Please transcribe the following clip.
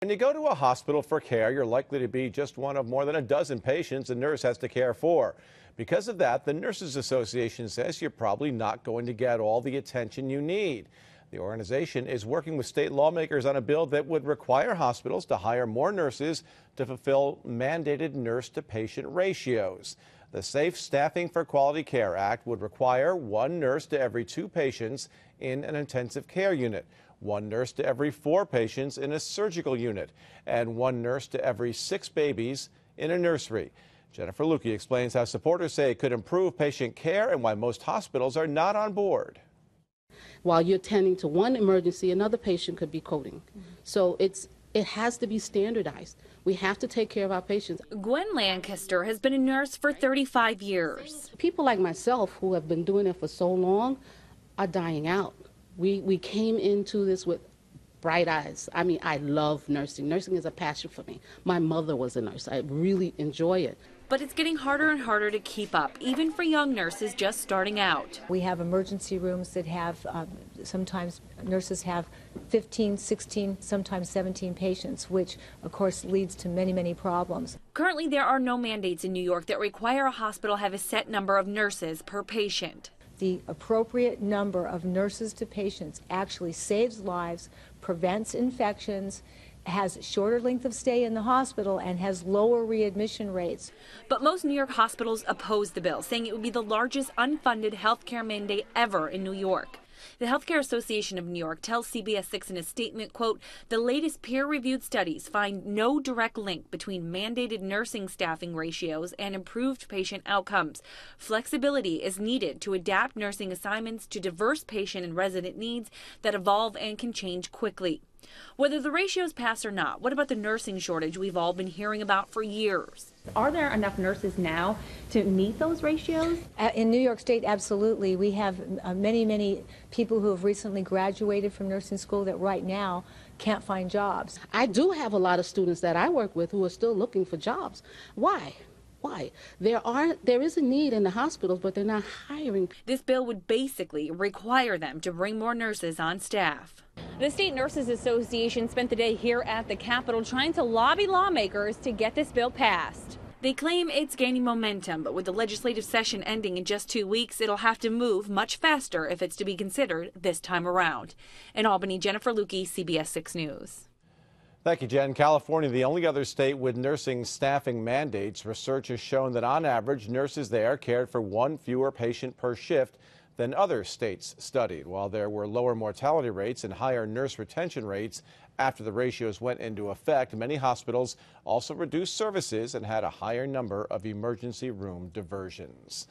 When you go to a hospital for care, you're likely to be just one of more than a dozen patients a nurse has to care for. Because of that, the Nurses Association says you're probably not going to get all the attention you need. The organization is working with state lawmakers on a bill that would require hospitals to hire more nurses to fulfill mandated nurse-to-patient ratios. The Safe Staffing for Quality Care Act would require 1 nurse to every 2 patients in an intensive care unit, 1 nurse to every 4 patients in a surgical unit, and 1 nurse to every 6 babies in a nursery. Jennifer Lukey explains how supporters say it could improve patient care and why most hospitals are not on board. While you're tending to one emergency, another patient could be coding. So it has to be standardized. We have to take care of our patients. Gwen Lancaster has been a nurse for 35 years. People like myself who have been doing it for so long are dying out. We came into this with bright eyes. I mean, I love nursing. Nursing is a passion for me. My mother was a nurse. I really enjoy it. But it's getting harder and harder to keep up, even for young nurses just starting out. We have emergency rooms that have, sometimes nurses have 15, 16, sometimes 17 patients, which of course leads to many, many problems. Currently, there are no mandates in New York that require a hospital have a set number of nurses per patient. The appropriate number of nurses to patients actually saves lives, prevents infections, has shorter length of stay in the hospital, and has lower readmission rates. But most New York hospitals oppose the bill, saying it would be the largest unfunded health care mandate ever in New York. The Healthcare Association of New York tells CBS 6 in a statement, quote, "The latest peer-reviewed studies find no direct link between mandated nursing staffing ratios and improved patient outcomes. Flexibility is needed to adapt nursing assignments to diverse patient and resident needs that evolve and can change quickly." Whether the ratios pass or not, what about the nursing shortage we've all been hearing about for years? Are there enough nurses now to meet those ratios? In New York State, absolutely. We have many people who have recently graduated from nursing school that right now can't find jobs. I do have a lot of students that I work with who are still looking for jobs. Why? There is a need in the hospitals, but they're not hiring. This bill would basically require them to bring more nurses on staff. The State Nurses Association spent the day here at the Capitol trying to lobby lawmakers to get this bill passed. They claim it's gaining momentum, but with the legislative session ending in just 2 weeks, it'll have to move much faster if it's to be considered this time around. In Albany, Jennifer Lukey, CBS 6 News. Thank you, Jen. California, the only other state with nursing staffing mandates. Research has shown that on average, nurses there cared for 1 fewer patient per shift than other states studied. While there were lower mortality rates and higher nurse retention rates after the ratios went into effect, many hospitals also reduced services and had a higher number of emergency room diversions.